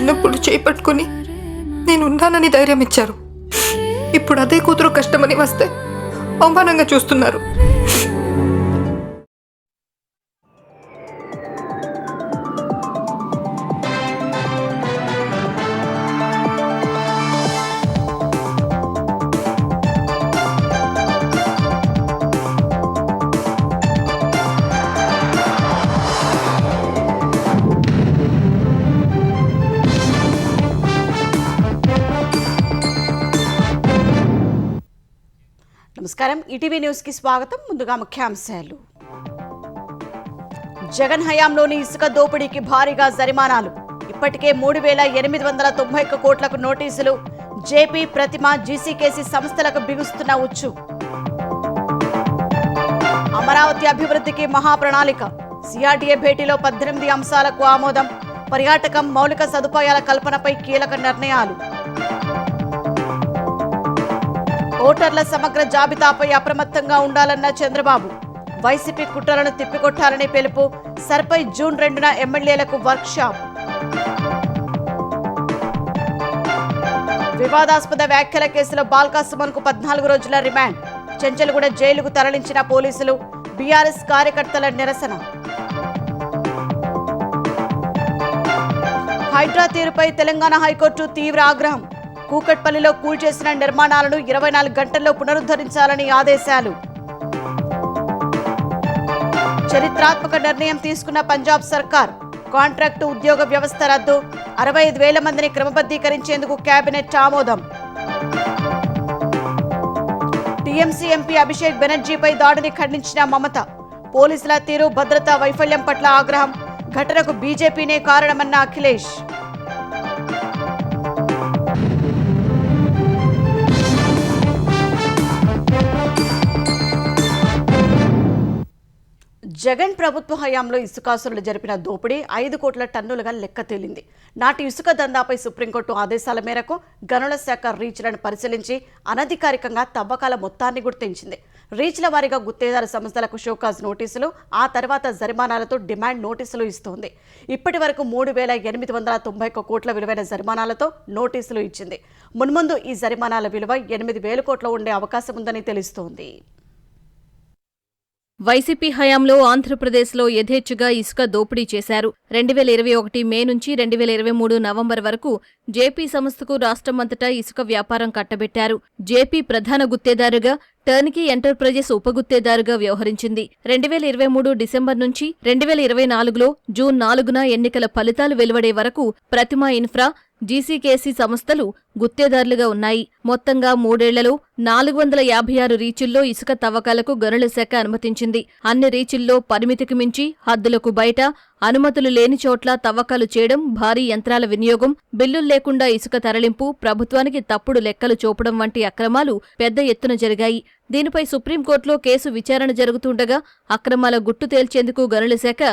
చిన్నప్పుడు చేపట్టుకుని నేనున్నానని ధైర్యం ఇచ్చారు. ఇప్పుడు అదే కూతురు కష్టమని వస్తే అవమానంగా చూస్తున్నారు. నమస్కారం, ఈటీవీ న్యూస్ కి స్వాగతం. ముందుగా ముఖ్యాంశాలు. జగన్ హయాంలోని ఇసుక దోపిడీకి భారీగా జరిమానాలు. ఇప్పటికే 3,891 కోట్లకు నోటీసులు. జేపీ, ప్రతిమ, జీసీకేసీ సంస్థలకు బిగుస్తున్న ఉచ్చు. అమరావతి అభివృద్ధికి మహాప్రణాళిక. సిఆర్డీఏ భేటీలో 18 అంశాలకు ఆమోదం. పర్యాటకం, మౌలిక సదుపాయాల కల్పనపై కీలక నిర్ణయాలు. ఓటర్ల సమగ్ర జాబితాపై అప్రమత్తంగా ఉండాలన్న చంద్రబాబు. వైసీపీ కుట్రలను తిప్పికొట్టాలని పిలుపు. సర్పై జూన్ 2న ఎమ్మెల్యేలకు వర్క్షాప్. వివాదాస్పద వ్యాఖ్యల కేసులో బాల్కా సుమన్కు 14 రోజుల రిమాండ్. చెంచల్గూడ జైలుకు తరలించిన పోలీసులు. బీఆర్ఎస్ కార్యకర్తల నిరసన. హైడ్రా తీరుపై తెలంగాణ హైకోర్టు తీవ్ర ఆగ్రహం. కూకట్పల్లిలో కూల్చేసిన నిర్మాణాలను 24 గంటల్లో పునరుద్ధరించాలని ఆదేశాలు. చరిత్రాత్మక నిర్ణయం తీసుకున్న పంజాబ్ సర్కార్. కాంట్రాక్టు ఉద్యోగ వ్యవస్థ రద్దు. 65,000 మందిని క్రమబద్ధీకరించేందుకు కేబినెట్ ఆమోదం. టీఎంసీ ఎంపీ అభిషేక్ బెనర్జీపై దాడిని ఖండించిన మమత. పోలీసుల తీరు, భద్రతా వైఫల్యం పట్ల ఆగ్రహం. ఘటనకు బీజేపీనే కారణమన్న అఖిలేష్. జగన్ ప్రభుత్వ హయాంలో ఇసుకాసురులు జరిపిన దోపిడీ 5 కోట్ల టన్నులుగా లెక్క తేలింది. నాటి ఇసుక దందాపై సుప్రీంకోర్టు ఆదేశాల మేరకు గనుల శాఖ రీచ్లను పరిశీలించి అనధికారికంగా తవ్వకాల మొత్తాన్ని గుర్తించింది. రీచ్ల వారీగా గుత్తేదారు సంస్థలకు షోకాజ్ నోటీసులు, ఆ తర్వాత జరిమానాలతో డిమాండ్ నోటీసులు ఇస్తోంది. ఇప్పటి వరకు 3,891 కోట్ల విలువైన జరిమానాలతో నోటీసులు ఇచ్చింది. మున్ముందు ఈ జరిమానాల విలువ 8,000 కోట్ల ఉండే అవకాశం ఉందని తెలుస్తోంది. వైసీపీ హయాంలో ఆంధ్రప్రదేశ్లో యథేచ్ఛగా ఇసుక దోపిడీ చేశారు. 2021 మే నుంచి 2023 నవంబర్ వరకు జేపీ సంస్థకు రాష్ట్రమంతటా ఇసుక వ్యాపారం కట్టబెట్టారు. జేపీ ప్రధాన గుత్తేదారుగా, టర్న్కీ ఎంటర్ప్రైజెస్ ఉపగుత్తేదారుగా వ్యవహరించింది. 2023 డిసెంబర్ నుంచి 2024లో జూన్ 4న ఎన్నికల ఫలితాలు వెలువడే వరకు ప్రతిమ ఇన్ఫ్రా, జీసీకేసీ సంస్థలు గుత్తేదారులుగా ఉన్నాయి. మొత్తంగా 3 ఏళ్లలో 456 రీచుల్లో ఇసుక తవ్వకాలకు గనుల శాఖ అనుమతించింది. అన్ని రీచుల్లో పరిమితికి మించి, హద్దులకు బయట, అనుమతులు లేని చోట్ల తవ్వకాలు చేయడం, భారీ యంత్రాల వినియోగం, బిల్లులు లేకుండా ఇసుక తరలింపు, ప్రభుత్వానికి తప్పుడు లెక్కలు చూపడం వంటి అక్రమాలు పెద్ద ఎత్తున జరిగాయి. దీనిపై సుప్రీంకోర్టులో కేసు విచారణ జరుగుతుండగా అక్రమాల గుట్టు తేల్చేందుకు గనుల శాఖ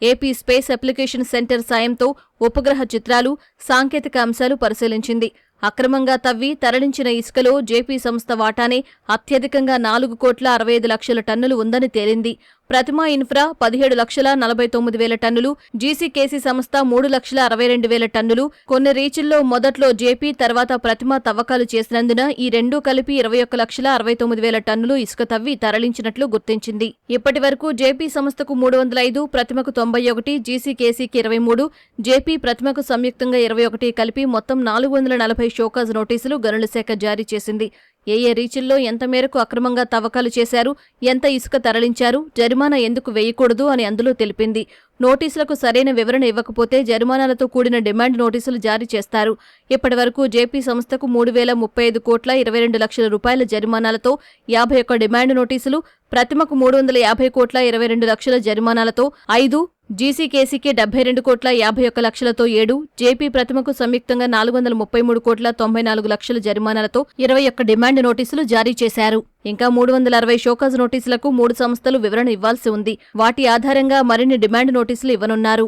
ఏపీ స్పేస్ అప్లికేషన్ సెంటర్ సాయంతో ఉపగ్రహ చిత్రాలు, సాంకేతిక అంశాలు పరిశీలించింది. అక్రమంగా తవ్వి తరలించిన ఇసుకలో జేపీ సంస్థ వాటానే అత్యధికంగా 4,65,00,000 టన్నులు ఉందని తేలింది. ప్రతిమ ఇన్ఫ్రా 17,49,000 టన్నులు, జీసీకేసీ సంస్థ 3,62,000 టన్నులు. కొన్ని రీచుల్లో మొదట్లో జేపీ, తర్వాత ప్రతిమ తవ్వకాలు చేసినందున ఈ రెండూ కలిపి 21,69,000 టన్నులు ఇసుక తవ్వి తరలించినట్లు గుర్తించింది. ఇప్పటి వరకు జేపీ సంస్థకు 305, ప్రతిమకు 91, జీసీకేసీకి 23, జేపీ, ప్రతిమకు సంయుక్తంగా 21 కలిపి మొత్తం 440 షోకాజ్ నోటీసులు గనుల శాఖ జారీ చేసింది. ఏ రీచుల్లో ఎంత మేరకు అక్రమంగా తవ్వకాలు చేశారు, ఎంత ఇసుక తరలించారు, జరిమానా ఎందుకు వేయకూడదు అని అందులో తెలిపింది. నోటీసులకు సరైన వివరణ ఇవ్వకపోతే జరిమానాలతో కూడిన డిమాండ్ నోటీసులు జారీ చేస్తారు. ఇప్పటి వరకు జేపీ సంస్థకు 3,035 కోట్ల 22 లక్షల రూపాయల జరిమానాలతో 51 డిమాండ్ నోటీసులు, ప్రతిమకు 350 కోట్ల 22 లక్షల జరిమానాలతో 5, జీసీకేసీకి 72 కోట్ల 51 లక్షలతో 7, జేపీ, ప్రతిమకు సంయుక్తంగా 433 కోట్ల 94 లక్షల జరిమానాలతో 21 డిమాండ్ నోటీసులు జారీ చేశారు. ఇంకా 360 షోకాజ్ నోటీసులకు 3 సంస్థలు వివరణ ఇవ్వాల్సి ఉంది. వాటి ఆధారంగా మరిన్ని డిమాండ్ నోటీసులు ఇవ్వనున్నారు.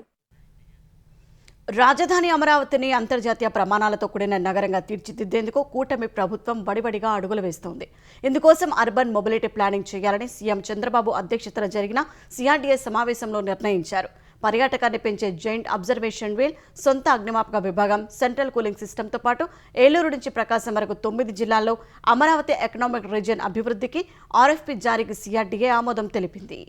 రాజధాని అమరావతిని అంతర్జాతీయ ప్రమాణాలతో కూడిన నగరంగా తీర్చిదిద్దేందుకు కూటమి ప్రభుత్వం వడివడిగా అడుగులు వేస్తోంది. ఇందుకోసం అర్బన్ మొబిలిటీ ప్లానింగ్ చేయాలని సీఎం చంద్రబాబు అధ్యక్షతన జరిగిన సిఆర్డీఏ సమావేశంలో నిర్ణయించారు. పర్యాటకాన్ని పెంచే జైంట్ అబ్జర్వేషన్ వీల్, సొంత అగ్నిమాపక విభాగం, సెంట్రల్ కూలింగ్ సిస్టంతో పాటు ఏలూరు నుంచి ప్రకాశం వరకు 9 జిల్లాల్లో అమరావతి ఎకనామిక్ రీజియన్ అభివృద్ధికి ఆర్ఎఫ్పి జారీకి సిఆర్డీఏ ఆమోదం తెలిపింది.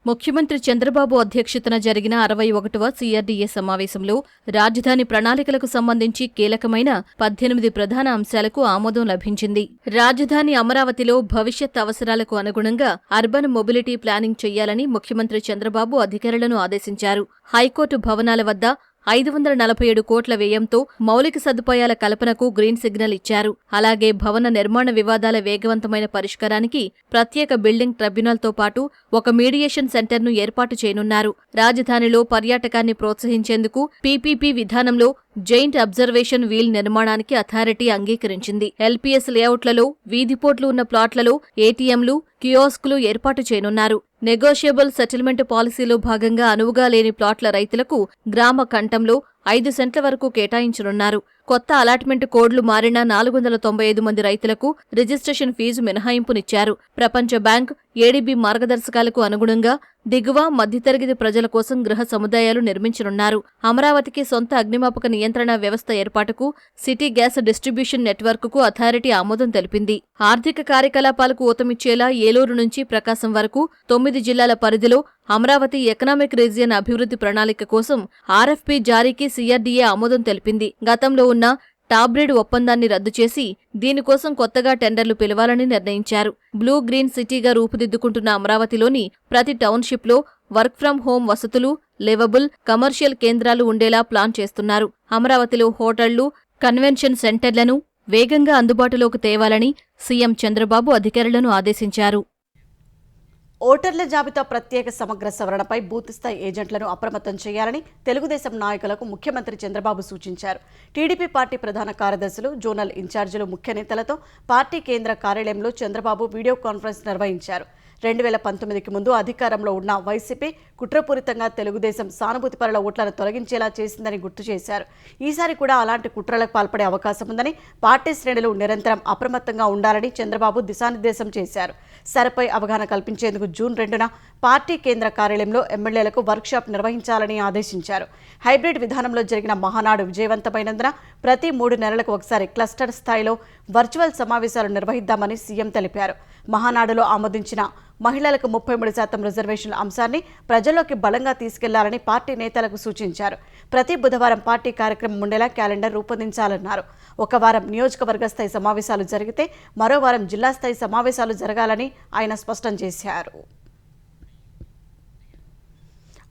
ముఖ్యమంత్రి చంద్రబాబు అధ్యక్షతన జరిగిన 61వ సిఆర్డీఏ సమావేశంలో రాజధాని ప్రణాళికలకు సంబంధించి కీలకమైన 18 ప్రధాన అంశాలకు ఆమోదం లభించింది. రాజధాని అమరావతిలో భవిష్యత్ అవసరాలకు అనుగుణంగా అర్బన్ మొబిలిటీ ప్లానింగ్ చేయాలని ముఖ్యమంత్రి చంద్రబాబు అధికారులను ఆదేశించారు. హైకోర్టు భవనాల వద్ద 547 కోట్ల వ్యయంతో మౌలిక సదుపాయాల కల్పనకు గ్రీన్ సిగ్నల్ ఇచ్చారు. అలాగే భవన నిర్మాణ వివాదాల వేగవంతమైన పరిష్కారానికి ప్రత్యేక బిల్డింగ్ ట్రిబ్యునల్తో పాటు ఒక మీడియేషన్ సెంటర్ను ఏర్పాటు చేయనున్నారు. రాజధానిలో పర్యాటకాన్ని ప్రోత్సహించేందుకు పీపీపీ విధానంలో జైంట్ అబ్జర్వేషన్ వీల్ నిర్మాణానికి అథారిటీ అంగీకరించింది. ఎల్పీఎస్ లేఅవుట్లలో, వీధిపోట్లు ఉన్న ప్లాట్లలో ఏటీఎంలు, కియోస్కులు ఏర్పాటు చేయనున్నారు. నెగోషియబుల్ సెటిల్మెంట్ పాలసీలో భాగంగా అనువుగా లేని ప్లాట్ల రైతులకు గ్రామ కంఠంలో 5 సెంట్ల వరకు కేటాయించనున్నారు. కొత్త అలాట్మెంట్ కోడ్లు మారిన 495 మంది రైతులకు రిజిస్ట్రేషన్ ఫీజు మినహాయింపునిచ్చారు. ప్రపంచ బ్యాంక్, ఏడీబీ మార్గదర్శకాలకు అనుగుణంగా దిగువ, మధ్యతరగతి ప్రజల కోసం గృహ సముదాయాలు నిర్మించనున్నారు. అమరావతికి సొంత అగ్నిమాపక నియంత్రణ వ్యవస్థ ఏర్పాటుకు, సిటీ గ్యాస్ డిస్ట్రిబ్యూషన్ నెట్వర్క్కు అథారిటీ ఆమోదం తెలిపింది. ఆర్థిక కార్యకలాపాలకు ఊతమిచ్చేలా ఏలూరు నుంచి ప్రకాశం వరకు 9 జిల్లాల పరిధిలో అమరావతి ఎకనామిక్ రీజియన్ అభివృద్ధి ప్రణాళిక కోసం ఆర్ఎఫ్పి జారీకి సిఆర్డీఏ ఆమోదం తెలిపింది. గతంలో ఉన్న టాబ్రిడ్ ఒప్పందాన్ని రద్దు చేసి దీనికోసం కొత్తగా టెండర్లు పిలవాలని నిర్ణయించారు. బ్లూ గ్రీన్ సిటీగా రూపుదిద్దుకుంటున్న అమరావతిలోని ప్రతి టౌన్షిప్లో వర్క్ ఫ్రం హోం వసతులు, లివబుల్ కమర్షియల్ కేంద్రాలు ఉండేలా ప్లాన్ చేస్తున్నారు. అమరావతిలో హోటళ్లు, కన్వెన్షన్ సెంటర్లను వేగంగా అందుబాటులోకి తేవాలని సీఎం చంద్రబాబు అధికారులను ఆదేశించారు. ఓటర్ల జాబితా ప్రత్యేక సమగ్ర సవరణపై బూత్ స్థాయి ఏజెంట్లను అప్రమత్తం చేయాలని తెలుగుదేశం నాయకులకు ముఖ్యమంత్రి చంద్రబాబు సూచించారు. టీడీపీ పార్టీ ప్రధాన కార్యదర్శులు, జోనల్ ఇన్ఛార్జీలు, ముఖ్య నేతలతో పార్టీ కేంద్ర కార్యాలయంలో చంద్రబాబు వీడియో కాన్ఫరెన్స్ నిర్వహించారు. 2019కి ముందు అధికారంలో ఉన్న వైసీపీ కుట్రపూరితంగా తెలుగుదేశం సానుభూతిపరుల ఓట్లను తొలగించేలా చేసిందని గుర్తు చేశారు. ఈసారి కూడా అలాంటి కుట్రలకు పాల్పడే అవకాశం ఉందని పార్టీ శ్రేణులు నిరంతరం అప్రమత్తంగా ఉండాలని చంద్రబాబు దిశానిర్దేశం చేశారు. సరపై అవగాహన కల్పించేందుకు జూన్ 2న పార్టీ కేంద్ర కార్యాలయంలో ఎమ్మెల్యేలకు వర్క్షాప్ నిర్వహించాలని ఆదేశించారు. హైబ్రిడ్ విధానంలో జరిగిన మహానాడు విజయవంతమైనందున ప్రతి 3 నెలలకు ఒకసారి క్లస్టర్ స్థాయిలో వర్చువల్ సమావేశాలు నిర్వహిద్దామని సీఎం తెలిపారు. మహానాడులో ఆమోదించిన మహిళలకు 33% రిజర్వేషన్ల అంశాన్ని ప్రజల్లోకి బలంగా తీసుకెళ్లాలని పార్టీ నేతలకు సూచించారు. ప్రతి బుధవారం పార్టీ కార్యక్రమం ఉండేలా క్యాలెండర్ రూపొందించాలన్నారు. ఒక వారం నియోజకవర్గ స్థాయి సమావేశాలు జరిగితే మరో వారం జిల్లా స్థాయి సమావేశాలు జరగాలని ఆయన స్పష్టం చేశారు.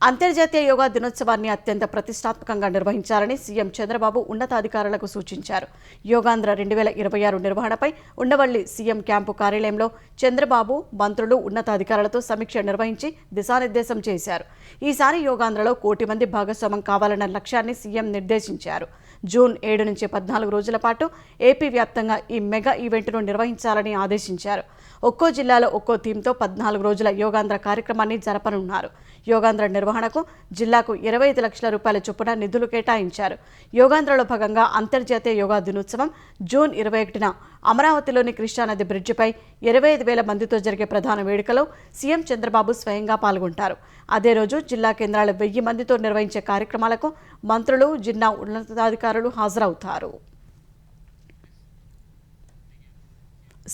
అంతర్జాతీయ యోగా దినోత్సవాన్ని అత్యంత ప్రతిష్టాత్మకంగా నిర్వహించాలని సీఎం చంద్రబాబు ఉన్నతాధికారులకు సూచించారు. యోగాంధ్ర 2026 నిర్వహణపై ఉండవల్లి సీఎం క్యాంపు కార్యాలయంలో చంద్రబాబు, మంత్రులు, ఉన్నతాధికారులతో సమీక్ష నిర్వహించి దిశానిర్దేశం చేశారు. ఈసారి యోగాంధ్రలో 1 కోటి మంది భాగస్వామ్యం కావాలన్న లక్ష్యాన్ని సీఎం నిర్దేశించారు. జూన్ 7 నుంచి 14 రోజుల పాటు ఏపీ వ్యాప్తంగా ఈ మెగా ఈవెంట్ను నిర్వహించాలని ఆదేశించారు. ఒక్కో జిల్లాలో ఒక్కో థీమ్తో 14 రోజుల యోగాంధ్ర కార్యక్రమాన్ని జరపనున్నారు. యోగాంధ్ర నిర్వహణకు జిల్లాకు 25 లక్షల రూపాయల చొప్పున నిధులు కేటాయించారు. యోగాంధ్రలో భాగంగా అంతర్జాతీయ యోగా దినోత్సవం జూన్ 21న అమరావతిలోని కృష్ణానది బ్రిడ్జిపై 25,000 మందితో జరిగే ప్రధాన వేడుకలో సీఎం చంద్రబాబు స్వయంగా పాల్గొంటారు. అదే రోజు జిల్లా కేంద్రాల 1000 మందితో నిర్వహించే కార్యక్రమాలకు మంత్రులు, జిల్లా ఉన్నతాధికారులు హాజరవుతారు.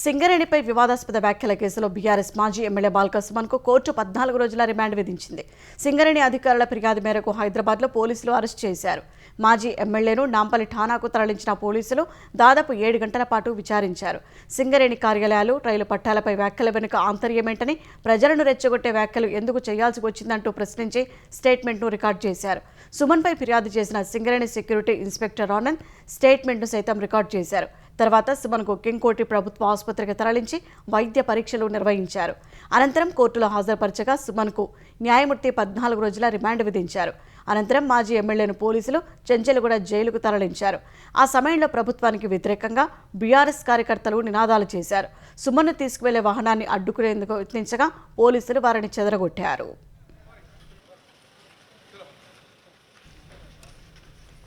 సింగరేణిపై వివాదాస్పద వ్యాఖ్యల కేసులో బీఆర్ఎస్ మాజీ ఎమ్మెల్యే బాల్క సుమన్కు కోర్టు 14 రోజుల రిమాండ్ విధించింది. సింగరేణి అధికారుల ఫిర్యాదు మేరకు హైదరాబాద్లో పోలీసులు అరెస్ట్ చేశారు. మాజీ ఎమ్మెల్యేను నాంపల్లి ఠాణాకు తరలించిన పోలీసులు దాదాపు 7 గంటల పాటు విచారించారు. సింగరేణి కార్యాలయాలు, రైలు పట్టాలపై వ్యాఖ్యల వెనుక ఆంతర్యమేంటని, ప్రజలను రెచ్చగొట్టే వ్యాఖ్యలు ఎందుకు చేయాల్సి వచ్చిందంటూ ప్రశ్నించి స్టేట్మెంట్ను రికార్డు చేశారు. సుమన్పై ఫిర్యాదు చేసిన సింగరేణి సెక్యూరిటీ ఇన్స్పెక్టర్ ఆనంద్ స్టేట్మెంట్ను సైతం రికార్డు చేశారు. తర్వాత సుమన్కు కింగ్కోటి ప్రభుత్వ ఆసుపత్రికి తరలించి వైద్య పరీక్షలు నిర్వహించారు. అనంతరం కోర్టులో హాజరుపరచగా సుమన్కు న్యాయమూర్తి 14 రోజుల రిమాండ్ విధించారు. అనంతరం మాజీ ఎమ్మెల్యేను పోలీసులు చెంచల్గూడ జైలుకు తరలించారు. ఆ సమయంలో ప్రభుత్వానికి వ్యతిరేకంగా బీఆర్ఎస్ కార్యకర్తలు నినాదాలు చేశారు. సుమన్ను తీసుకువెళ్లే వాహనాన్ని అడ్డుకునేందుకు యత్నించగా పోలీసులు వారిని చెదరగొట్టారు.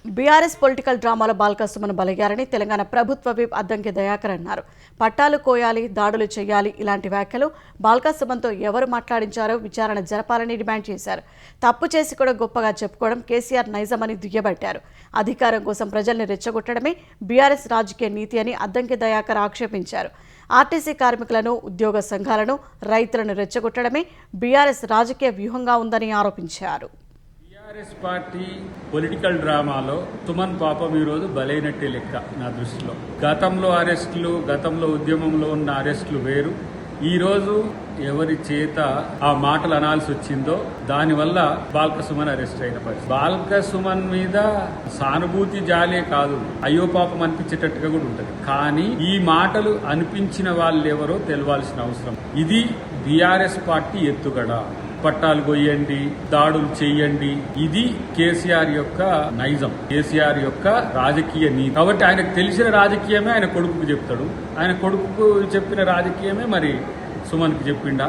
బీఆర్ఎస్ పొలిటికల్ డ్రామాలో బాల్కసుమన్ బలయ్యారని తెలంగాణ ప్రభుత్వ విప్ అద్దంకి దయాకర్ అన్నారు. పట్టాలు కోయాలి, దాడులు చేయాలి ఇలాంటి వ్యాఖ్యలు బాల్కసుమన్తో ఎవరు మాట్లాడించారో విచారణ జరపాలని డిమాండ్ చేశారు. తప్పు చేసి కూడా గొప్పగా చెప్పుకోవడం కేసీఆర్ నైజమని దుయ్యబట్టారు. అధికారం కోసం ప్రజల్ని రెచ్చగొట్టడమే బీఆర్ఎస్ రాజకీయ నీతి అని అద్దంకి దయాకర్ ఆక్షేపించారు. ఆర్టీసీ కార్మికులను, ఉద్యోగ సంఘాలను, రైతులను రెచ్చగొట్టడమే బీఆర్ఎస్ రాజకీయ వ్యూహంగా ఉందని ఆరోపించారు. టీఆర్ఎస్ పార్టీ పొలిటికల్ డ్రామాలో సుమన్ పాపం ఈరోజు బలైనట్టే లెక్క నా దృష్టిలో. గతంలో అరెస్టులు, గతంలో ఉద్యమంలో ఉన్న అరెస్టులు వేరు. ఈరోజు ఎవరి చేత ఆ మాటలు అనాల్సి వచ్చిందో దానివల్ల బాల్కసుమన్ అరెస్ట్ అయిన పరిస్థితి. బాల్కసుమన్ మీద సానుభూతి జాలే కాదు, అయ్యో పాపం అనిపించేటట్టుగా కూడా ఉంటది. కానీ ఈ మాటలు అనిపించిన వాళ్ళు ఎవరో తెలవాల్సిన అవసరం. ఇది బీఆర్ఎస్ పార్టీ ఎత్తుగడ. పట్టాలు కొయ్యండి, దాడులు చెయ్యండి, ఇది కేసీఆర్ యొక్క నైజం, కేసీఆర్ యొక్క రాజకీయ నీతి. కాబట్టి ఆయనకు తెలిసిన రాజకీయమే ఆయన కొడుకుకు చెప్తాడు. ఆయన కొడుకుకు చెప్పిన రాజకీయమే మరి సుమన్కి చెప్పిండా?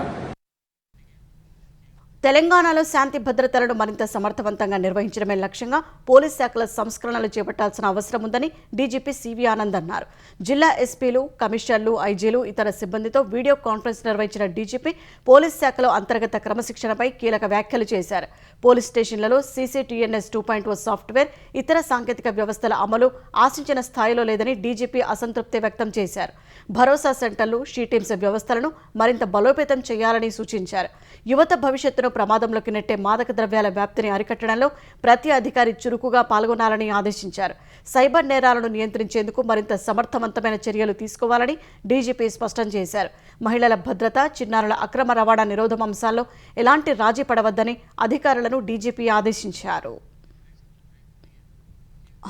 తెలంగాణలో శాంతి భద్రతలను మరింత సమర్థవంతంగా నిర్వహించడమే లక్ష్యంగా పోలీస్ శాఖల సంస్కరణలు చేపట్టాల్సిన అవసరం ఉందని డీజీపీ సివి ఆనంద్ అన్నారు. జిల్లా ఎస్పీలు, కమిషనర్లు, ఐజీలు, ఇతర సిబ్బందితో వీడియో కాన్ఫరెన్స్ నిర్వహించిన డీజీపీ పోలీస్ శాఖలో అంతర్గత క్రమశిక్షణపై కీలక వ్యాఖ్యలు చేశారు. పోలీస్ స్టేషన్లలో CCTNS 2.0 సాఫ్ట్వేర్, ఇతర సాంకేతిక వ్యవస్థల అమలు ఆశించిన స్థాయిలో లేదని డీజీపీ అసంతృప్తి వ్యక్తం చేశారు. భరోసా సెంటర్లు, షీటీమ్స్ వ్యవస్థలను మరింత బలోపేతం చేయాలని సూచించారు. యువత భవిష్యత్తును ప్రమాదంలోకి నెట్టే మాదక ద్రవ్యాల వ్యాప్తిని అరికట్టడంలో ప్రతి అధికారి చురుకుగా పాల్గొనాలని ఆదేశించారు. సైబర్ నేరాలను నియంత్రించేందుకు మరింత సమర్థవంతమైన చర్యలు తీసుకోవాలని డీజీపీ స్పష్టం చేశారు. మహిళల భద్రత, చిన్నారుల అక్రమ రవాణా నిరోధం అంశాల్లో ఎలాంటి రాజీ పడవద్దని అధికారులను డీజీపీ ఆదేశించారు.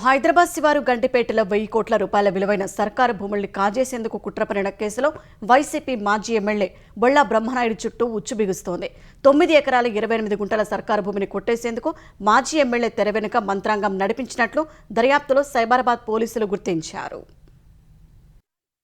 హైదరాబాద్ శివారు గంటిపేటలో 1000 కోట్ల రూపాయల విలువైన సర్కారు భూముల్ని కాజేసేందుకు కుట్రపడిన కేసులో వైసీపీ మాజీ ఎమ్మెల్యే బొళ్ళా బ్రహ్మనాయుడు చుట్టూ ఉచ్చు బిగుస్తోంది. 9 ఎకరాల 28 గుంటల సర్కారు భూమిని కొట్టేసేందుకు మాజీ ఎమ్మెల్యే తెర వెనుక మంత్రాంగం నడిపించినట్లు దర్యాప్తులో సైబరాబాద్ పోలీసులు గుర్తించారు.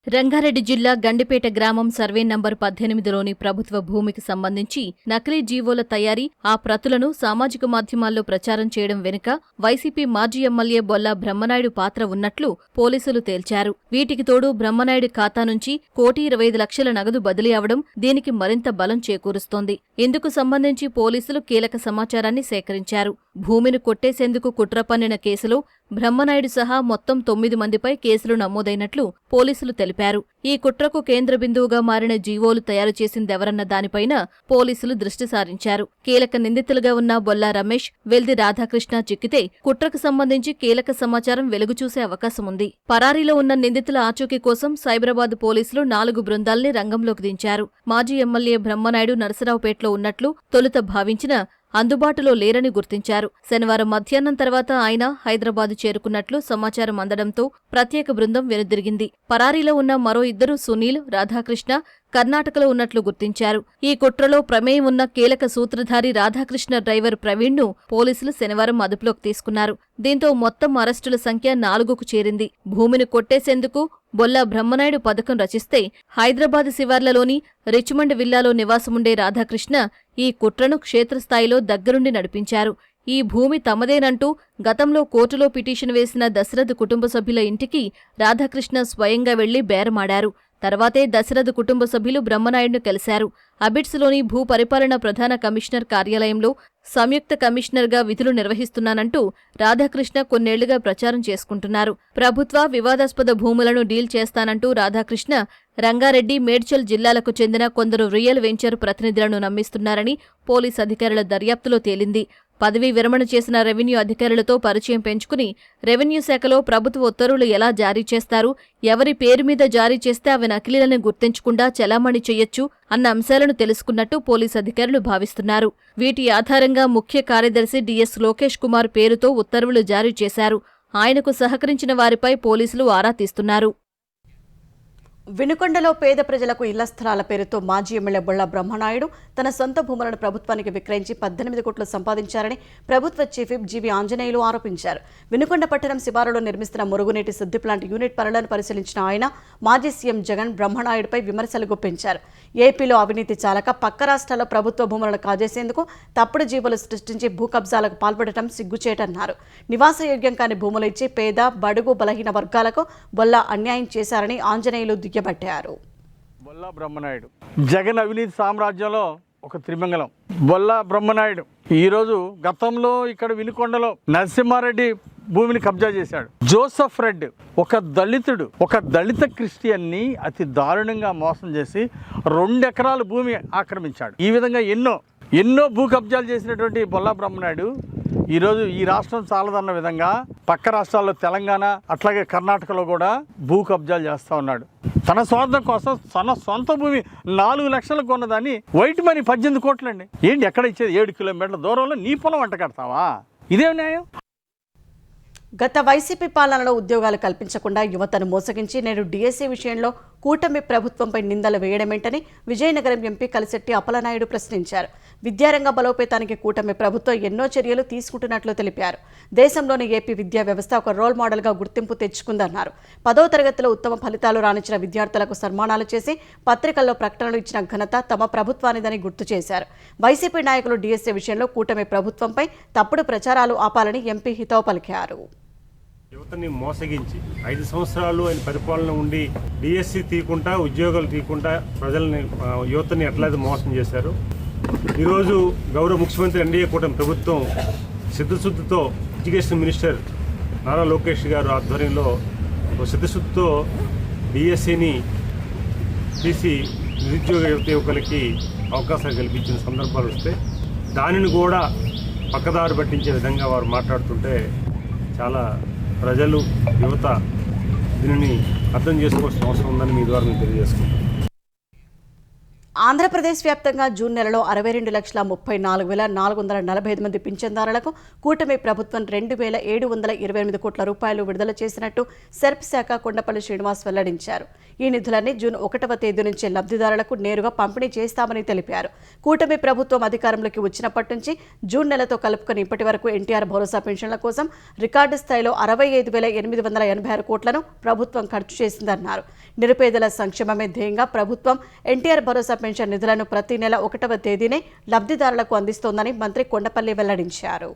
రంగారెడ్డి జిల్లా గండిపేట గ్రామం సర్వే నంబర్ 18లోని ప్రభుత్వ భూమికి సంబంధించి నకిలీ జీవోల తయారీ, ఆ ప్రతులను సామాజిక మాధ్యమాల్లో ప్రచారం చేయడం వెనుక వైసీపీ మాజీ ఎమ్మెల్యే బొల్లా బ్రహ్మనాయుడు పాత్ర ఉన్నట్లు పోలీసులు తేల్చారు. వీటికి తోడు బ్రహ్మనాయుడు ఖాతా నుంచి 1,25,00,000 నగదు బదిలీ అవడం దీనికి మరింత బలం చేకూరుస్తోంది. ఇందుకు సంబంధించి పోలీసులు కీలక సమాచారాన్ని సేకరించారు. భూమిని కొట్టేసేందుకు కుట్ర పన్నిన కేసులో బ్రహ్మనాయుడు సహా మొత్తం 9 మందిపై కేసులు నమోదైనట్లు పోలీసులు తెలిపారు. ఈ కుట్రకు కేంద్ర బిందువుగా మారిన జీవోలు తయారు చేసిందెవరన్న దానిపైన పోలీసులు దృష్టి సారించారు. కీలక నిందితులుగా ఉన్న బొల్లా రమేష్, వెల్ది రాధాకృష్ణ చిక్కితే కుట్రకు సంబంధించి కీలక సమాచారం వెలుగుచూసే అవకాశముంది. పరారీలో ఉన్న నిందితుల ఆచూకీ కోసం సైబరాబాద్ పోలీసులు 4 బృందాల్ని రంగంలోకి దించారు. మాజీ ఎమ్మెల్యే బ్రహ్మనాయుడు నరసరావుపేటలో ఉన్నట్లు తొలుత భావించిన అందుబాటులో లేరని గుర్తించారు. శనివారం మధ్యాహ్నం తర్వాత ఆయన హైదరాబాద్ చేరుకున్నట్లు సమాచారం అందడంతో ప్రత్యేక బృందం వెనుదిరిగింది. పరారీలో ఉన్న మరో 2 సునీల్, రాధాకృష్ణ కర్ణాటకలో ఉన్నట్లు గుర్తించారు. ఈ కుట్రలో ప్రమేయం ఉన్న కీలక సూత్రధారి రాధాకృష్ణ డ్రైవర్ ప్రవీణ్ను పోలీసులు శనివారం అదుపులోకి తీసుకున్నారు. దీంతో మొత్తం అరెస్టుల సంఖ్య 4కు చేరింది. భూమిని కొట్టేసేందుకు బొల్లా బ్రహ్మనాయుడు పథకం రచిస్తే హైదరాబాద్ శివార్లలోని రిచ్మండ్ విల్లాలో నివాసముండే రాధాకృష్ణ ఈ కుట్రను క్షేత్రస్థాయిలో దగ్గరుండి నడిపించారు. ఈ భూమి తమదేనంటూ గతంలో కోర్టులో పిటిషన్ వేసిన దశరథ్ కుటుంబ సభ్యుల ఇంటికి రాధాకృష్ణ స్వయంగా వెళ్లి బేరమాడారు. తర్వాతే దశరథ్ కుటుంబ సభ్యులు బ్రహ్మనాయుడును కలిశారు. అబిడ్స్లోని భూ పరిపాలన ప్రధాన కమిషనర్ కార్యాలయంలో సంయుక్త కమిషనర్గా విధులు నిర్వహిస్తున్నానంటూ రాధాకృష్ణ కొన్నేళ్లుగా ప్రచారం చేసుకుంటున్నారు. ప్రభుత్వ వివాదాస్పద భూములను డీల్ చేస్తానంటూ రాధాకృష్ణ రంగారెడ్డి, మేడ్చల్ జిల్లాలకు చెందిన కొందరు రియల్ వెంచర్ ప్రతినిధులను నమ్మిస్తున్నారని పోలీస్ అధికారుల దర్యాప్తులో తేలింది. పదవీ విరమణ చేసిన రెవెన్యూ అధికారులతో పరిచయం పెంచుకుని రెవెన్యూ శాఖలో ప్రభుత్వ ఉత్తర్వులు ఎలా జారీ చేస్తారు, ఎవరి పేరు మీద జారీ చేస్తే అవి నకిలీలను గుర్తించకుండా చెలామణి చెయ్యొచ్చు అన్న అంశాలను తెలుసుకున్నట్టు పోలీసు అధికారులు భావిస్తున్నారు. వీటి ఆధారంగా ముఖ్య కార్యదర్శి డిఎస్ లోకేష్ కుమార్ పేరుతో ఉత్తర్వులు జారీ చేశారు. ఆయనకు సహకరించిన వారిపై పోలీసులు ఆరా తీస్తున్నారు. వినుకొండలో పేద ప్రజలకు ఇళ్ల స్థలాల పేరుతో మాజీ ఎమ్మెల్యే బొల్ల బ్రహ్మనాయుడు తన సొంత భూములను ప్రభుత్వానికి విక్రయించి 18 కోట్లు సంపాదించారని ప్రభుత్వ చీఫ్ విప్ జీవి ఆంజనేయులు ఆరోపించారు. వినుకొండ పట్టణం శివారులో నిర్మిస్తున్న మురుగునీటి శుద్ధి ప్లాంట్ యూనిట్ పనులను పరిశీలించిన ఆయన మాజీ సీఎం జగన్ బ్రహ్మనాయుడుపై విమర్శలు గుప్పించారు. ఏపీలో అవినీతి చాలక పక్క రాష్ట్రాల్లో ప్రభుత్వ భూములను కాజేసేందుకు తప్పుడు జీవులు సృష్టించి భూ కబ్జాలకు పాల్పడటం సిగ్గుచేటన్నారు. నివాసయోగ్యం కాని భూములు ఇచ్చి పేద బడుగు బలహీన వర్గాలకు బొల్ల అన్యాయం చేశారని ఆంజనేయులు దుయ్యబట్టారు. బొల్ల బ్రహ్మనాయుడు జగన్ అవినీతి సామ్రాజ్యంలో ఒక త్రిమంగళం. బొల్ల బ్రహ్మనాయుడు ఈరోజు గతంలో ఇక్కడ వినుకొండలో నరసింహారెడ్డి భూమిని కబ్జా చేశాడు. జోసెఫ్ రెడ్డి ఒక దళితుడు, ఒక దళిత క్రిస్టియన్ని అతి దారుణంగా మోసం చేసి 2 ఎకరాల భూమి ఆక్రమించాడు. ఈ విధంగా ఎన్నో భూ కబ్జాలు చేసినటువంటి బొల్ల బ్రహ్మనాయుడు ఈరోజు ఈ రాష్ట్రం చాలదన్న విధంగా పక్క రాష్ట్రాల్లో తెలంగాణ అట్లాగే కర్ణాటకలో కూడా భూ కబ్జాలు చేస్తూ ఉన్నాడు. తన స్వార్థం కోసం తన సొంత భూమి 4 లక్షలకు కొన్నదాన్ని వైట్ మనీ 18 కోట్లండి. ఏంటి ఎక్కడ ఇచ్చేది? 7 కిలోమీటర్ల దూరంలో నీ పొలం వంట కడతావా? ఇదేం న్యాయం? గత వైసీపీ పాలనలో ఉద్యోగాలు కల్పించకుండా యువతను మోసగించి నేడు డిఎస్సీ విషయంలో కూటమి ప్రభుత్వంపై నిందలు వేయడమేంటని విజయనగరం ఎంపీ కలిశెట్టి అప్పలనాయుడు ప్రశ్నించారు. విద్యారంగ బలోపేతానికి కూటమి ప్రభుత్వం ఎన్నో చర్యలు తీసుకుంటున్నట్లు తెలిపారు. దేశంలోని ఏపీ విద్యా వ్యవస్థ ఒక రోల్ మోడల్గా గుర్తింపు తెచ్చుకుందన్నారు. 10వ తరగతిలో ఉత్తమ ఫలితాలు రాణించిన విద్యార్థులకు సన్మానాలు చేసి పత్రికల్లో ప్రకటనలు ఇచ్చిన ఘనత తమ ప్రభుత్వానిదని గుర్తు చేశారు. వైసీపీ నాయకులు డిఎస్సీ విషయంలో కూటమి ప్రభుత్వంపై తప్పుడు ప్రచారాలు ఆపాలని ఎంపీ హితవు పలికారు. యువతని మోసగించి 5 సంవత్సరాలు ఆయన పరిపాలన ఉండి డిఎస్సి తీయకుండా ఉద్యోగాలు తీయకుండా ప్రజల్ని యువతని ఎట్లయితే మోసం చేశారు. ఈరోజు గౌరవ ముఖ్యమంత్రి ఎన్డీఏ కూటమి ప్రభుత్వం సిద్ధశుద్ధితో ఎడ్యుకేషన్ మినిస్టర్ నారా లోకేష్ గారు ఆధ్వర్యంలో సిద్ధశుద్ధితో డిఎస్సిని తీసి నిరుద్యోగ యువకులకి అవకాశాలు కల్పించిన సందర్భాలు వస్తే దానిని కూడా పక్కదారి పట్టించే విధంగా వారు మాట్లాడుతుంటే చాలా ప్రజలు యువత దీనిని అర్థం చేసుకోవాల్సిన అవసరం ఉందని మీ ద్వారా నేను తెలియజేసుకుంటాను. ఆంధ్రప్రదేశ్ వ్యాప్తంగా జూన్ నెలలో 62,34,445 మంది పింఛన్దారులకు కూటమి ప్రభుత్వం 2,728 కోట్ల రూపాయలు విడుదల చేసినట్టు సెర్ప్ శాఖ కొండపల్లి శ్రీనివాస్ వెల్లడించారు. ఈ నిధులన్నీ జూన్ 1వ తేదీ నుంచి లబ్ధిదారులకు నేరుగా పంపిణీ చేస్తామని తెలిపారు. కూటమి ప్రభుత్వం అధికారంలోకి వచ్చినప్పటి నుంచి జూన్ నెలతో కలుపుకొని ఇప్పటి వరకు ఎన్టీఆర్ భరోసా పెన్షన్ల కోసం రికార్డు స్థాయిలో 65,886 కోట్లను ప్రభుత్వం ఖర్చు చేసిందన్నారు. నిరుపేదల సంక్షేమమే ధ్యేయంగా ప్రభుత్వం ఎన్టీఆర్ భరోసా పెన్షన్ నిధులను ప్రతి నెల 1వ తేదీనే లబ్ధిదారులకు అందిస్తోందని మంత్రి కొండపల్లి వెల్లడించారు.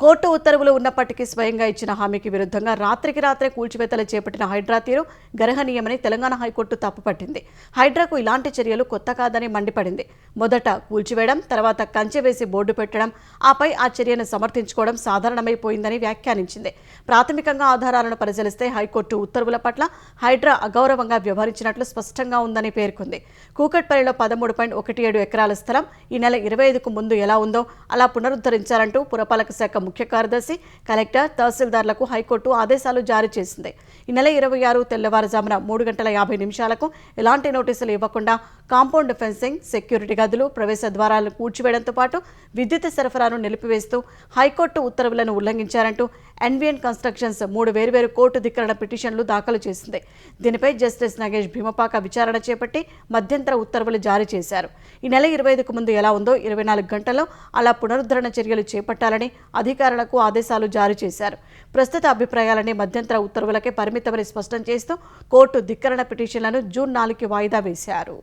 కోర్టు ఉత్తర్వులు ఉన్నప్పటికీ స్వయంగా ఇచ్చిన హామీకి విరుద్ధంగా రాత్రికి రాత్రే కూల్చివేతలు చేపట్టిన హైడ్రా తీరు గర్హనీయమని తెలంగాణ హైకోర్టు తప్పుపట్టింది. హైడ్రాకు ఇలాంటి చర్యలు కొత్త కాదని మండిపడింది. మొదట కూల్చివేయడం, తర్వాత కంచె వేసి బోర్డు పెట్టడం, ఆపై ఆ చర్యను సమర్థించుకోవడం సాధారణమైపోయిందని వ్యాఖ్యానించింది. ప్రాథమికంగా ఆధారాలను పరిశీలిస్తే హైకోర్టు ఉత్తర్వుల పట్ల హైడ్రా అగౌరవంగా వ్యవహరించినట్లు స్పష్టంగా ఉందని పేర్కొంది. కూకట్పల్లిలో 13.17 ఎకరాల స్థలం ఈ నెల 25కు ముందు ఎలా ఉందో అలా పునరుద్ధరించాలంటూ పురపాలక శాఖ ముఖ్య కార్యదర్శి, కలెక్టర్, తహసీల్దార్లకు హైకోర్టు ఆదేశాలు జారీ చేసింది. ఈ నెల 26 తెల్లవారుజామున 3:50 ఎలాంటి నోటీసులు ఇవ్వకుండా కాంపౌండ్ ఫెన్సింగ్, సెక్యూరిటీ గదులు, ప్రవేశ ద్వారాలను కూల్చివేయడంతో పాటు విద్యుత్ సరఫరాను నిలిపివేస్తూ హైకోర్టు ఉత్తర్వులను ఉల్లంఘించారంటూ ఎన్విఎన్ కన్స్ట్రక్షన్స్ 3 వేర్వేరు కోర్టు ధిక్కరణ పిటిషన్లు దాఖలు చేసింది. దీనిపై జస్టిస్ నగేష్ భీమపాక విచారణ చేపట్టి మధ్యంతర ఉత్తర్వులు జారీ చేశారు. ఈ నెల 25కు ముందు ఎలా ఉందో 24 గంటల్లో అలా పునరుద్ధరణ చర్యలు చేపట్టాలని అధికారులకు ఆదేశాలు జారీ చేశారు. ప్రస్తుత అభిప్రాయాలని మధ్యంతర ఉత్తర్వులకే పరిమితమని స్పష్టం చేస్తూ కోర్టు ధిక్కరణ పిటిషన్లను జూన్ 4కి వాయిదా వేశారు.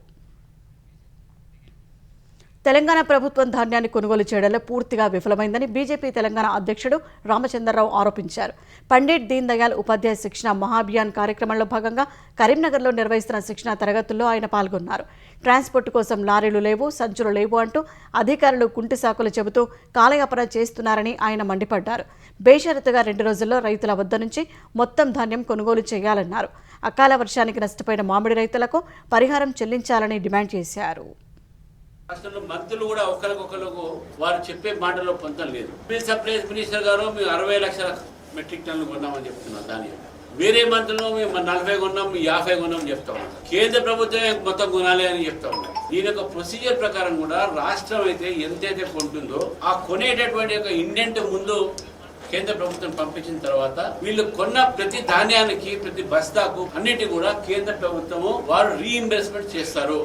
తెలంగాణ ప్రభుత్వం ధాన్యాన్ని కొనుగోలు చేయడంలో పూర్తిగా విఫలమైందని బీజేపీ తెలంగాణ అధ్యక్షుడు రామచంద్రరావు ఆరోపించారు. పండిట్ దీన్ దయాళ్ ఉపాధ్యాయ శిక్షణ మహాభియాన్ కార్యక్రమంలో భాగంగా కరీంనగర్లో నిర్వహిస్తున్న శిక్షణ తరగతుల్లో ఆయన పాల్గొన్నారు. ట్రాన్స్పోర్ట్ కోసం లారీలు లేవు, సంచులు లేవు అంటూ అధికారులు కుంటి సాకులు చెబుతూ కాలయాపన చేస్తున్నారని ఆయన మండిపడ్డారు. బేషరతుగా 2 రోజుల్లో రైతుల వద్ద నుంచి మొత్తం ధాన్యం కొనుగోలు చేయాలన్నారు. అకాల వర్షానికి నష్టపోయిన మామిడి రైతులకు పరిహారం చెల్లించాలని డిమాండ్ చేశారు. రాష్ట్రంలో మంత్రులు కూడా ఒకరికొకరికి వారు చెప్పే మాటలో పొంతం లేదు. సివిల్ సప్లైస్ మినిస్టర్ గారు మేము 60 లక్షల మెట్రిక్ టన్నులు కొన్నామని చెప్తున్నారు. దాని వేరే మంత్రులు మేము 40 కొన్నాం, 50 కొన్నాం చెప్తా ఉన్నారు. కేంద్ర ప్రభుత్వమే మొత్తం కొనాలి అని చెప్తా ఉన్నారు. దీని యొక్క ప్రొసీజర్ ప్రకారం కూడా రాష్ట్రం అయితే ఎంతైతే కొంటుందో ఆ కొనేటటువంటి యొక్క ఇండెంట్ ముందు కేంద్ర ప్రభుత్వం పంపించిన తర్వాత వీళ్ళు కొన్న ప్రతి ధాన్యానికి ప్రతి బస్తాకు అన్నిటి కూడా కేంద్ర ప్రభుత్వము వారు రీఇంబర్స్మెంట్ చేస్తారు.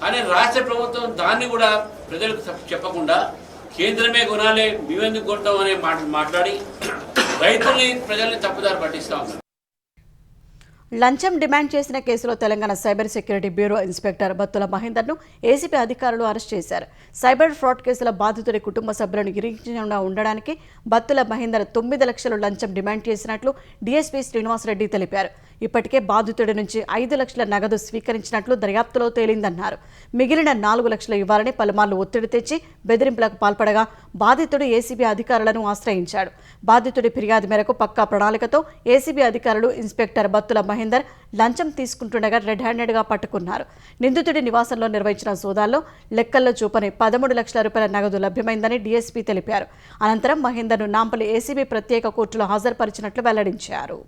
కానీ రాష్ట్ర ప్రభుత్వం దాన్ని కూడా ప్రజలకు చెప్పకుండా కేంద్రమే కొనాలి, మేమెందుకు కొంటాం అనే మాట్లాడి రైతుల్ని ప్రజల్ని తప్పుదారి పట్టిస్తా ఉన్నారు. లంచం డిమాండ్ చేసిన కేసులో Telangana cyber security bureau inspector Battula మహేందర్ను ఏసీబీ అధికారులు అరెస్ట్ చేశారు. సైబర్ ఫ్రాడ్ కేసుల బాధితుడి కుటుంబ సభ్యులను ఇరికించకుండా ఉండడానికి బత్తుల మహేందర్ 9 లక్షలు లంచం డిమాండ్ చేసినట్లు డీఎస్పీ శ్రీనివాసరెడ్డి తెలిపారు. ఇప్పటికే బాధితుడి నుంచి 5 లక్షల నగదు స్వీకరించినట్లు దర్యాప్తులో తేలిందన్నారు. మిగిలిన 4 లక్షలు ఇవ్వాలని పలుమార్లు ఒత్తిడి తెచ్చి బెదిరింపులకు పాల్పడగా బాధితుడు ఏసీబీ అధికారులను ఆశ్రయించాడు. బాధితుడి ఫిర్యాదు మేరకు పక్కా ప్రణాళికతో ఏసీబీ అధికారులు ఇన్స్పెక్టర్ బత్తుల మహేందర్ లంచం తీసుకుంటుండగా రెడ్ హ్యాండెడ్గా పట్టుకున్నారు. నిందితుడి నివాసంలో నిర్వహించిన సోదాల్లో లెక్కల్లో చూపని 13 లక్షల రూపాయల నగదు లభ్యమైందని డీఎస్పీ తెలిపారు. అనంతరం మహేందర్ను నాంపల్లి ఏసీబీ ప్రత్యేక కోర్టులో హాజరుపరిచినట్లు వెల్లడించారు.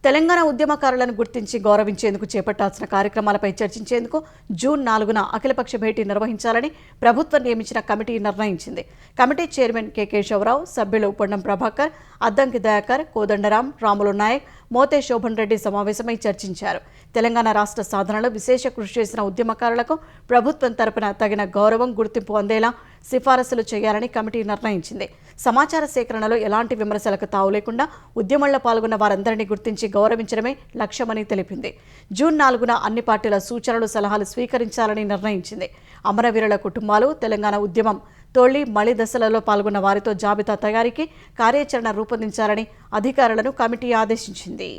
తెలంగాణ ఉద్యమకారులను గుర్తించి గౌరవించేందుకు చేపట్టాల్సిన కార్యక్రమాలపై చర్చించేందుకు జూన్ 4న అఖిలపక్ష భేటీ నిర్వహించాలని ప్రభుత్వం నియమించిన కమిటీ నిర్ణయించింది. కమిటీ చైర్మన్ కె కేశవరావు, సభ్యులు పొన్నం ప్రభాకర్, అద్దంకి దయాకర్, కోదండరాం, రాములు నాయక్, మోతే శోభన్ రెడ్డి సమావేశమై చర్చించారు. తెలంగాణ రాష్ట్ర సాధనలో విశేష కృషి చేసిన ఉద్యమకారులకు ప్రభుత్వం తరపున తగిన గౌరవం, గుర్తింపు అందేలా సిఫారసులు చేయాలని కమిటీ నిర్ణయించింది. సమాచార సేకరణలో ఎలాంటి విమర్శలకు తావు లేకుండా ఉద్యమంలో పాల్గొన్న వారందరినీ గుర్తించి గౌరవించడమే లక్ష్యమని తెలిపింది. జూన్ 4న అన్ని పార్టీల సూచనలు, సలహాలు స్వీకరించాలని నిర్ణయించింది. అమరవీరుల కుటుంబాలు, తెలంగాణ ఉద్యమం తొలి, మలి దశలలో పాల్గొన్న వారితో జాబితా తయారీకి కార్యాచరణ రూపొందించాలని అధికారులను కమిటీ ఆదేశించింది.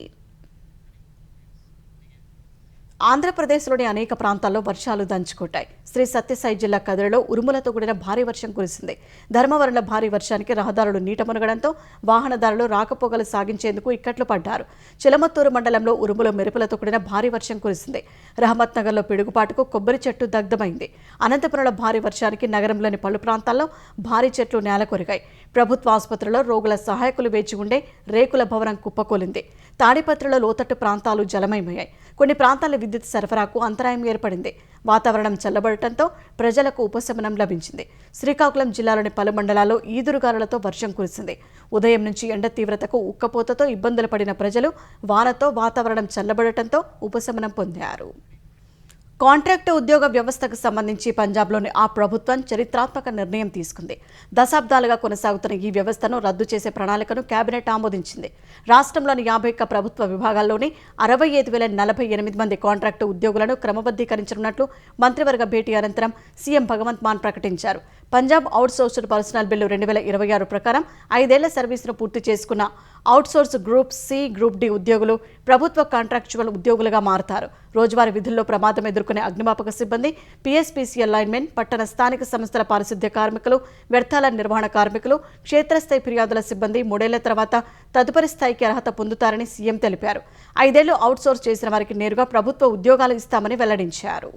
ఆంధ్రప్రదేశ్లోని అనేక ప్రాంతాల్లో వర్షాలు దంచుకొట్టాయి. శ్రీ సత్యసాయి జిల్లా కదిరిలో ఉరుములతో కూడిన భారీ వర్షం కురిసింది. ధర్మవరంలో భారీ వర్షానికి రహదారులు నీట మునగడంతో వాహనదారులు రాకపోకలు సాగించేందుకు ఇక్కట్లు పడ్డారు. చిలమత్తూరు మండలంలో ఉరుముల మెరుపులతో కూడిన భారీ వర్షం కురిసింది. రహమత్ నగర్లో పిడుగుపాటుకు కొబ్బరి చెట్టు దగ్ధమైంది. అనంతపురంలో భారీ వర్షానికి నగరంలోని పలు ప్రాంతాల్లో భారీ చెట్లు నేలకొరిగాయి. ప్రభుత్వ ఆసుపత్రిలో రోగుల సహాయకులు వేచి ఉండే రేకుల భవనం కుప్పకూలింది. తాడిపత్రిలో లోతట్టు ప్రాంతాలు జలమయమయ్యాయి. కొన్ని ప్రాంతాల విద్యుత్ సరఫరాకు అంతరాయం ఏర్పడింది. వాతావరణం చల్లబడటంతో ప్రజలకు ఉపశమనం లభించింది. శ్రీకాకుళం జిల్లాలోని పలు మండలాల్లో ఈదురుగాలులతో వర్షం కురిసింది. ఉదయం నుంచి ఎండ తీవ్రతకు ఉక్కపోతతో ఇబ్బందులు పడిన ప్రజలు వానతో వాతావరణం చల్లబడటంతో ఉపశమనం పొందారు. కాంట్రాక్టు ఉద్యోగ వ్యవస్థకు సంబంధించి పంజాబ్లోని ఆ ప్రభుత్వం చరిత్రాత్మక నిర్ణయం తీసుకుంది. దశాబ్దాలుగా కొనసాగుతున్న ఈ వ్యవస్థను రద్దు చేసే ప్రణాళికను కేబినెట్ ఆమోదించింది. రాష్ట్రంలోని 51 ప్రభుత్వ విభాగాల్లోని 65,048 మంది కాంట్రాక్టు ఉద్యోగులను క్రమబద్ధీకరించనున్నట్లు మంత్రివర్గ భేటీ అనంతరం సీఎం భగవంత్ మాన్ ప్రకటించారు. పంజాబ్ అవుట్సోర్స్డ్ పర్సనల్ బిల్లు 2026 ప్రకారం 5 ఏళ్ల సర్వీసును పూర్తి చేసుకున్న outsource group C, group D ఉద్యోగులు ప్రభుత్వ కాంట్రాక్చువల్ ఉద్యోగులుగా మారతారు. రోజువారీ విధుల్లో ప్రమాదం ఎదుర్కొనే అగ్నిమాపక సిబ్బంది, పిఎస్పీసీఎల్ లైన్మెన్, పట్టణ స్థానిక సంస్థల పారిశుద్ధ్య కార్మికులు, వ్యర్థాల నిర్వహణ కార్మికులు, క్షేత్రస్థాయి ఫిర్యాదుల సిబ్బంది 3 ఏళ్ల తర్వాత తదుపరి స్థాయికి అర్హత పొందుతారని సీఎం తెలిపారు. 5 ఏళ్లు అవుట్సోర్స్ చేసిన వారికి నేరుగా ప్రభుత్వ ఉద్యోగాలు ఇస్తామని వెల్లడించారు.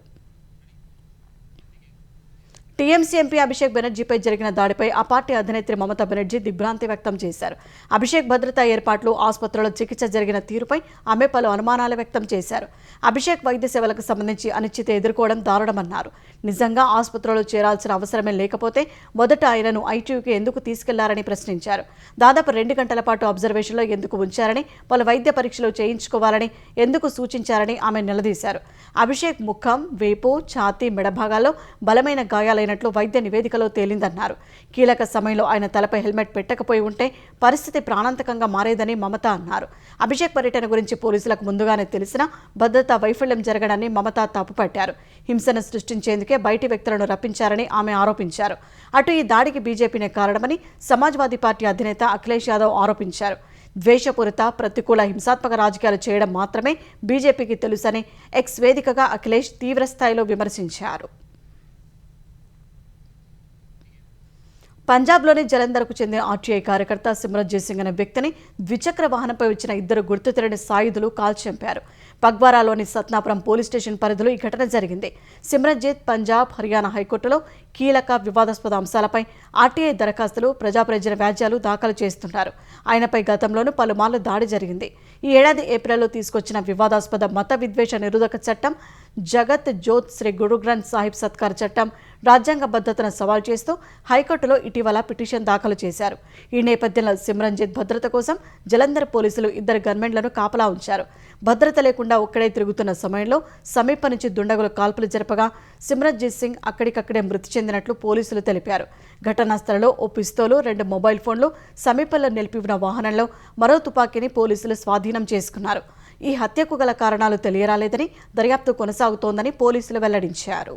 టీఎంసీ ఎంపీ అభిషేక్ బెనర్జీపై జరిగిన దాడిపై ఆ పార్టీ అధినేత్రి మమతా బెనర్జీ దిగ్భ్రాంతి వ్యక్తం చేశారు. అభిషేక్ భద్రతా ఏర్పాట్లు, ఆసుపత్రిలో చికిత్స జరిగిన తీరుపై ఆమె పలు అనుమానాలు వ్యక్తం చేశారు. అభిషేక్ వైద్య సేవలకు సంబంధించి అనిశ్చిత ఎదుర్కోవడం దారుణమన్నారు. నిజంగా ఆసుపత్రిలో చేరాల్సిన అవసరమే లేకపోతే మొదట ఆయనను ఐటీయూకి ఎందుకు తీసుకెళ్లారని ప్రశ్నించారు. దాదాపు 2 గంటల పాటు అబ్జర్వేషన్లో ఎందుకు ఉంచారని, పలు వైద్య పరీక్షలు చేయించుకోవాలని ఎందుకు సూచించారని ఆమె నిలదీశారు. అభిషేక్ ముఖం, వేపు, ఛాతీ, మెడ భాగాల్లో బలమైన గాయాలైన వైద్య నివేదికలో తేలిందన్నారు. కీలక సమయంలో ఆయన తలపై హెల్మెట్ పెట్టకపోయి ఉంటే పరిస్థితి ప్రాణాంతకంగా మారేదని మమత అన్నారు. అభిషేక్ పర్యటన గురించి పోలీసులకు ముందుగానే తెలిసినా భద్రతా వైఫల్యం జరగడాన్ని మమత తప్పుపట్టారు. హింసను సృష్టించేందుకే బయటి వ్యక్తులను రప్పించారని ఆమె ఆరోపించారు. అటు ఈ దాడికి బీజేపీనే కారణమని సమాజ్వాదీ పార్టీ అధినేత అఖిలేష్ యాదవ్ ఆరోపించారు. ద్వేషపూరిత, ప్రతికూల, హింసాత్మక రాజకీయాలు చేయడం మాత్రమే బీజేపీకి తెలుసని ఎక్స్ వేదికగా అఖిలేష్ తీవ్రస్థాయిలో విమర్శించారు. పంజాబ్లోని జలంధర్కు చెందిన ఆర్టీఐ కార్యకర్త సిమ్రజ్జీత్ సింగ్ అనే వ్యక్తిని ద్విచక్ర వాహనంపై వచ్చిన 2 గుర్తు తెలియని సాయుధులు కాల్చంపారు. పగ్వారాలోని సత్నాపురం పోలీస్ స్టేషన్ పరిధిలో ఈ ఘటన జరిగింది. సిమ్రజ్జీత్ పంజాబ్, హర్యానా హైకోర్టులో కీలక వివాదాస్పద అంశాలపై ఆర్టీఐ దరఖాస్తులు, ప్రజాప్రయోజన వ్యాజ్యాలు దాఖలు చేస్తున్నారు. ఆయనపై గతంలోనూ పలుమార్లు దాడి జరిగింది. ఈ ఏడాది ఏప్రిల్లో తీసుకొచ్చిన వివాదాస్పద మత విద్వేష నిరోధక చట్టం, జగత్ జోత్ శ్రీ గురు గ్రంథ్ సాహిబ్ సత్కార్ చట్టం రాజ్యాంగబద్ధతను సవాల్ చేస్తూ హైకోర్టులో ఇటీవల పిటిషన్ దాఖలు చేశారు. ఈ నేపథ్యంలో సిమ్రంజిత్ భద్రత కోసం జలంధర్ పోలీసులు 2 గన్మెన్లను కాపలా ఉంచారు. భద్రత లేకుండా ఒక్కడే తిరుగుతున్న సమయంలో సమీప నుంచి దుండగులు కాల్పులు జరపగా సిమ్రన్జిత్ సింగ్ అక్కడికక్కడే మృతి చెందినట్లు పోలీసులు తెలిపారు. ఘటనా స్థలంలో ఓ పిస్తోలు, 2 మొబైల్ ఫోన్లు, సమీపంలో నిలిపి ఉన్న వాహనంలో మరో తుపాకీని పోలీసులు స్వాధీనం చేసుకున్నారు. ఈ హత్యకు గల కారణాలు తెలియరాలేదని, దర్యాప్తు కొనసాగుతోందని పోలీసులు వెల్లడించారు.